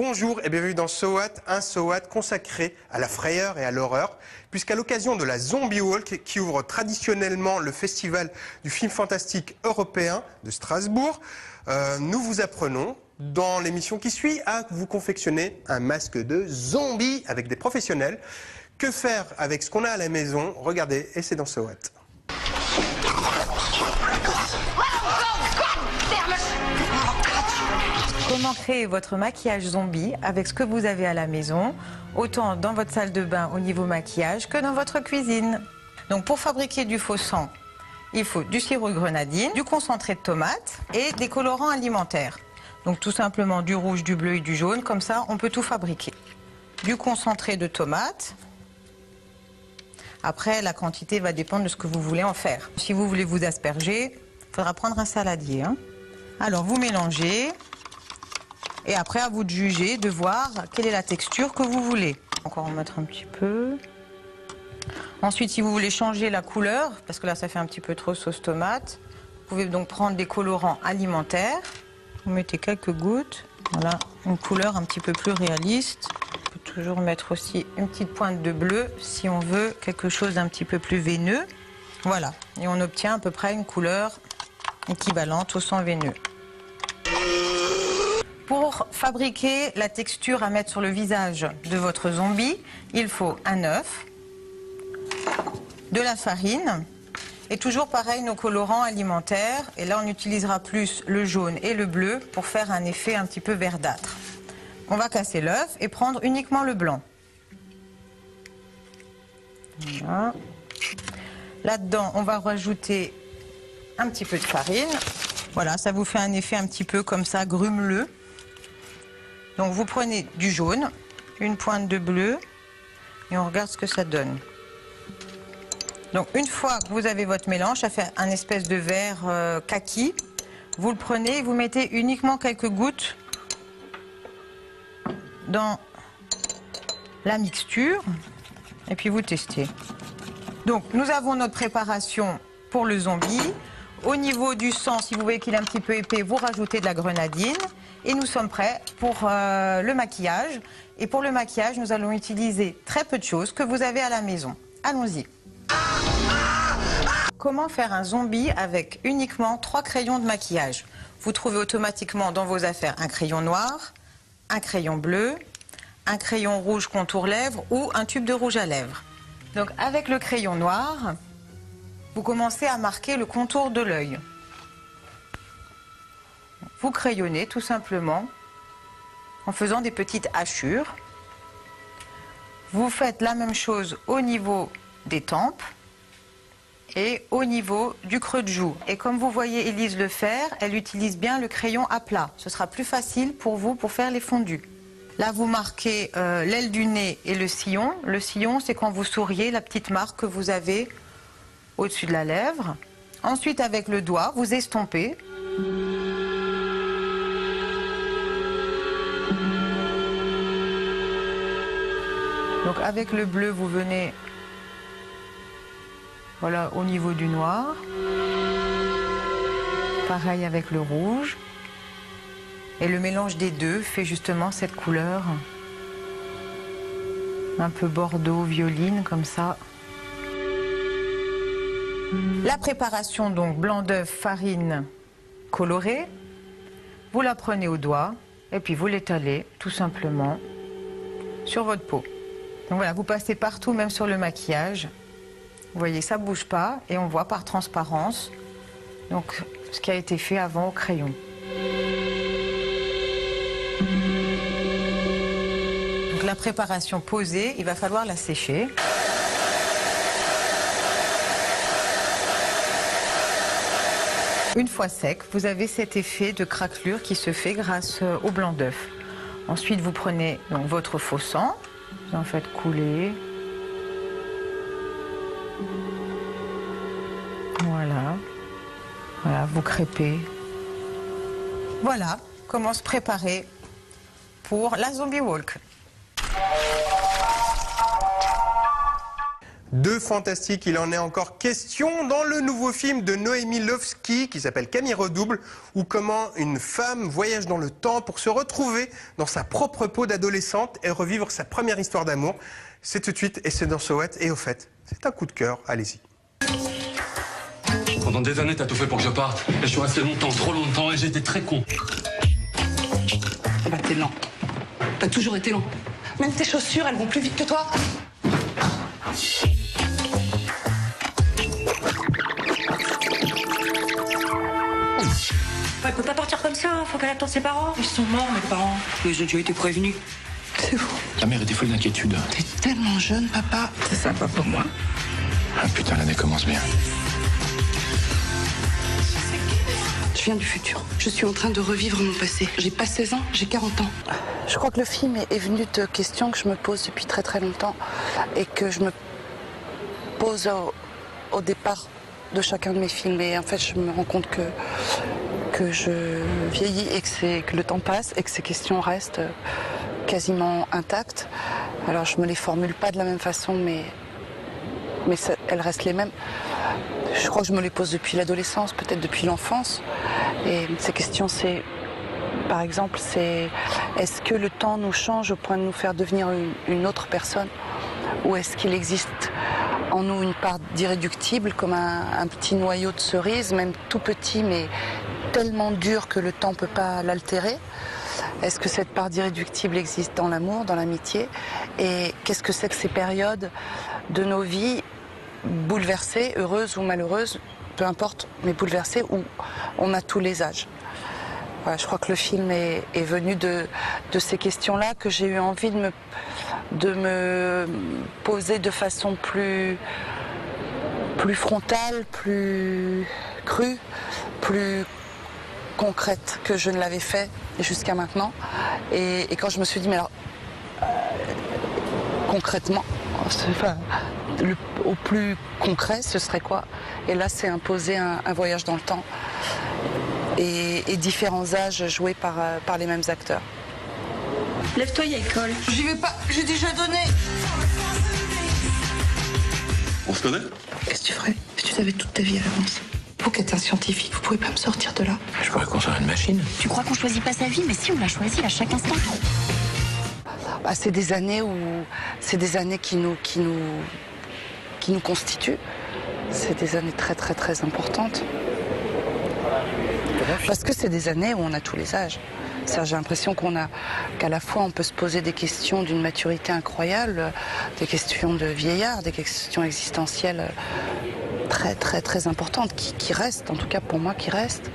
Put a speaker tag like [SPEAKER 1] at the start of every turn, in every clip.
[SPEAKER 1] Bonjour et bienvenue dans SOWAT, un SOWAT consacré à la frayeur et à l'horreur, puisqu'à l'occasion de la Zombie Walk qui ouvre traditionnellement le festival du film fantastique européen de Strasbourg, nous vous apprenons dans l'émission qui suit à vous confectionner un masque de zombie avec des professionnels. Que faire avec ce qu'on a à la maison? Regardez, et c'est dans SOWAT.
[SPEAKER 2] Comment créer votre maquillage zombie avec ce que vous avez à la maison, autant dans votre salle de bain au niveau maquillage que dans votre cuisine. Donc pour fabriquer du faux sang, il faut du sirop de grenadine, du concentré de tomate et des colorants alimentaires. Donc tout simplement du rouge, du bleu et du jaune, comme ça on peut tout fabriquer. Du concentré de tomate. Après la quantité va dépendre de ce que vous voulez en faire. Si vous voulez vous asperger, il faudra prendre un saladier. Alors vous mélangez. Et après, à vous de juger, de voir quelle est la texture que vous voulez. Encore en mettre un petit peu. Ensuite, si vous voulez changer la couleur, parce que là, ça fait un petit peu trop sauce tomate, vous pouvez donc prendre des colorants alimentaires. Vous mettez quelques gouttes. Voilà, une couleur un petit peu plus réaliste. On peut toujours mettre aussi une petite pointe de bleu si on veut quelque chose d'un petit peu plus veineux. Voilà, et on obtient à peu près une couleur équivalente au sang veineux. Pour fabriquer la texture à mettre sur le visage de votre zombie, il faut un œuf, de la farine et toujours pareil nos colorants alimentaires. Et là on utilisera plus le jaune et le bleu pour faire un effet un petit peu verdâtre. On va casser l'œuf et prendre uniquement le blanc. Voilà. Là-dedans on va rajouter un petit peu de farine. Voilà, ça vous fait un effet un petit peu comme ça, grumeleux. Donc vous prenez du jaune, une pointe de bleu et on regarde ce que ça donne. Donc une fois que vous avez votre mélange, ça fait un espèce de vert kaki. Vous le prenez et vous mettez uniquement quelques gouttes dans la mixture et puis vous testez. Donc nous avons notre préparation pour le zombie. Au niveau du sang, si vous voyez qu'il est un petit peu épais, vous rajoutez de la grenadine. Et nous sommes prêts pour le maquillage. Et pour le maquillage, nous allons utiliser très peu de choses que vous avez à la maison. Allons-y. Comment faire un zombie avec uniquement 3 crayons de maquillage? Vous trouvez automatiquement dans vos affaires un crayon noir, un crayon bleu, un crayon rouge contour lèvres ou un tube de rouge à lèvres. Donc avec le crayon noir, vous commencez à marquer le contour de l'œil. Vous crayonnez tout simplement en faisant des petites hachures. Vous faites la même chose au niveau des tempes et au niveau du creux de joue. Et comme vous voyez Élise le faire, elle utilise bien le crayon à plat. Ce sera plus facile pour vous pour faire les fondus. Là, vous marquez l'aile du nez et le sillon. Le sillon, c'est quand vous souriez, la petite marque que vous avez au-dessus de la lèvre. Ensuite, avec le doigt, vous estompez. Donc avec le bleu, vous venez voilà, au niveau du noir. Pareil avec le rouge. Et le mélange des deux fait justement cette couleur un peu bordeaux, violine, comme ça. La préparation, donc blanc d'œuf, farine colorée. Vous la prenez au doigt et puis vous l'étalez tout simplement sur votre peau. Donc voilà, vous passez partout, même sur le maquillage. Vous voyez, ça ne bouge pas et on voit par transparence donc, ce qui a été fait avant au crayon. Donc la préparation posée, il va falloir la sécher. Une fois sec, vous avez cet effet de craquelure qui se fait grâce au blanc d'œuf. Ensuite, vous prenez donc votre faux sang. Vous en faites couler. Voilà. Voilà, vous crêpez. Voilà comment se préparer pour la Zombie Walk.
[SPEAKER 1] Deux fantastiques, il en est encore question dans le nouveau film de Noémie Lovski qui s'appelle Camille Redouble, où comment une femme voyage dans le temps pour se retrouver dans sa propre peau d'adolescente et revivre sa première histoire d'amour. C'est tout de suite et c'est dans So What. Et au fait, c'est un coup de cœur, allez-y.
[SPEAKER 3] Pendant des années, t'as tout fait pour que je parte. Et je suis resté longtemps, trop longtemps, et j'ai été très con.
[SPEAKER 4] Bah t'es lent. T'as toujours été lent. Même tes chaussures, elles vont plus vite que toi.
[SPEAKER 5] Elle peut pas partir comme ça, faut qu'elle attende ses parents. Ils sont morts, mes parents. Ils ont déjà été prévenus.
[SPEAKER 4] C'est fou.
[SPEAKER 3] Ta mère était folle d'inquiétude.
[SPEAKER 4] T'es tellement jeune, papa. C'est sympa pour moi.
[SPEAKER 3] Ah putain, l'année commence bien.
[SPEAKER 4] Je viens du futur. Je suis en train de revivre mon passé. J'ai pas 16 ans, j'ai 40 ans. Je crois que le film est venu de questions que je me pose depuis très très longtemps et que je me pose au départ de chacun de mes films. Et en fait, je me rends compte que je vieillis et que le temps passe et que ces questions restent quasiment intactes. Alors, je me les formule pas de la même façon, mais elles restent les mêmes. Je crois que je me les pose depuis l'adolescence, peut-être depuis l'enfance. Et ces questions, par exemple, est-ce que le temps nous change au point de nous faire devenir une autre personne? Ou est-ce qu'il existe en nous une part d'irréductible, comme un petit noyau de cerise, même tout petit, mais tellement dur que le temps ne peut pas l'altérer? Est-ce que cette part d'irréductible existe dans l'amour, dans l'amitié? Et qu'est-ce que c'est que ces périodes de nos vies bouleversées, heureuses ou malheureuses, peu importe, mais bouleversées, où on a tous les âges? Voilà, je crois que le film est venu de ces questions-là que j'ai eu envie de me poser de façon plus frontale, plus crue, plus concrète que je ne l'avais fait jusqu'à maintenant. Et quand je me suis dit, mais alors, concrètement, au plus concret, ce serait quoi? Et là, c'est imposer un voyage dans le temps et différents âges joués par les mêmes acteurs.
[SPEAKER 5] Lève-toi, il y a école.
[SPEAKER 4] J'y vais pas, j'ai déjà donné.
[SPEAKER 3] On se connaît?
[SPEAKER 4] Qu'est-ce que tu ferais si tu savais toute ta vie à l'avance? Vous qui êtes un scientifique, vous pouvez pas me sortir de là.
[SPEAKER 3] Je pourrais construire une machine.
[SPEAKER 5] Tu crois qu'on choisit pas sa vie, mais si on l'a choisie à chaque instant.
[SPEAKER 4] Bah, c'est des années qui nous constituent. C'est des années très très très importantes. Parce que c'est des années où on a tous les âges. J'ai l'impression qu'à la fois on peut se poser des questions d'une maturité incroyable, des questions de vieillard, des questions existentielles très très très importantes qui restent, en tout cas pour moi qui restent,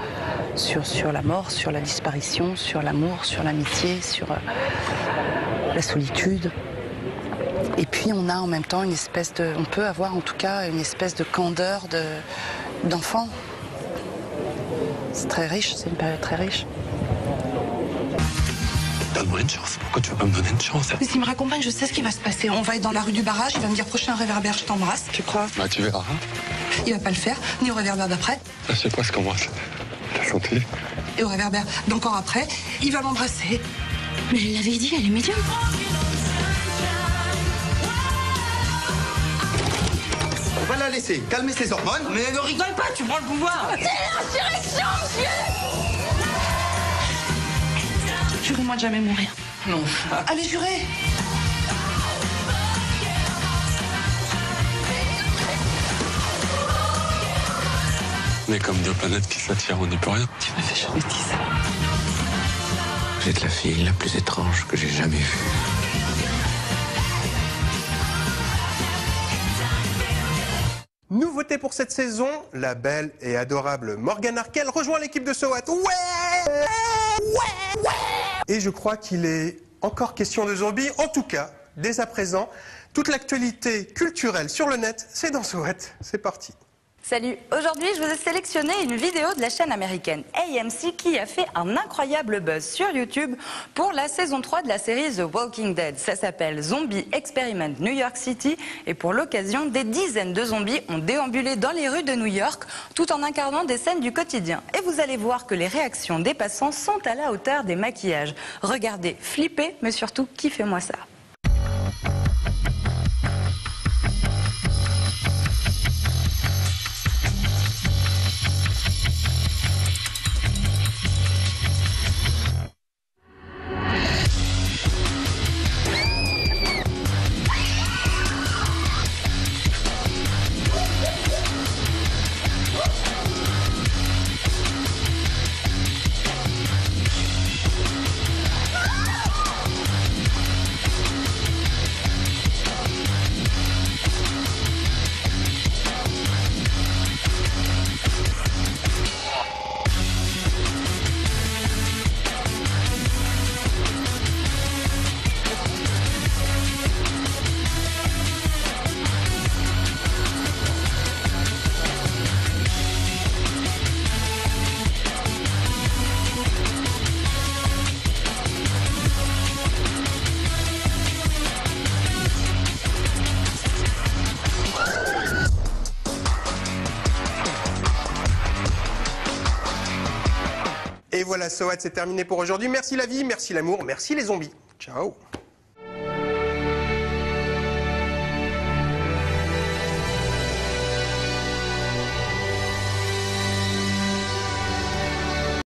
[SPEAKER 4] sur la mort, sur la disparition, sur l'amour, sur l'amitié, sur la solitude. Et puis on a en même temps on peut avoir en tout cas une espèce de candeur d'enfant. C'est très riche, c'est une période très riche.
[SPEAKER 3] Donne-moi une chance. Pourquoi tu veux pas me donner une chance?
[SPEAKER 4] Mais s'il me raccompagne, je sais ce qui va se passer. On va être dans la rue du barrage, il va me dire prochain réverbère, je t'embrasse. Tu crois?
[SPEAKER 3] Bah tu verras. Hein.
[SPEAKER 4] Il va pas le faire, ni au réverbère d'après.
[SPEAKER 3] Je sais pas ce qu'on voit. La santé.
[SPEAKER 4] Et au réverbère d'encore après, il va m'embrasser.
[SPEAKER 5] Mais elle l'avait dit, elle est médium.
[SPEAKER 6] On va la laisser calmer ses hormones.
[SPEAKER 5] Mais ne rigole pas, tu prends le pouvoir. C'est l'insurrection, monsieur.
[SPEAKER 4] Jurez-moi de jamais mourir.
[SPEAKER 6] Non.
[SPEAKER 4] Allez, jurez.
[SPEAKER 3] On est comme deux planètes qui s'attirent, on n'y peut rien.
[SPEAKER 4] Tu m'as fait jamais dit ça.
[SPEAKER 7] Vous êtes la fille la plus étrange que j'ai jamais vue.
[SPEAKER 1] Nouveauté pour cette saison, la belle et adorable Morgane Harkel rejoint l'équipe de So What. Ouais! Et je crois qu'il est encore question de zombies. En tout cas, dès à présent, toute l'actualité culturelle sur le net, c'est dans So What. C'est parti.
[SPEAKER 8] Salut, aujourd'hui je vous ai sélectionné une vidéo de la chaîne américaine AMC qui a fait un incroyable buzz sur YouTube pour la saison 3 de la série The Walking Dead. Ça s'appelle Zombie Experiment New York City et pour l'occasion, des dizaines de zombies ont déambulé dans les rues de New York tout en incarnant des scènes du quotidien. Et vous allez voir que les réactions des passants sont à la hauteur des maquillages. Regardez, flippez, mais surtout kiffez-moi ça.
[SPEAKER 1] Et voilà, SOAT, c'est terminé pour aujourd'hui. Merci la vie, merci l'amour, merci les zombies. Ciao.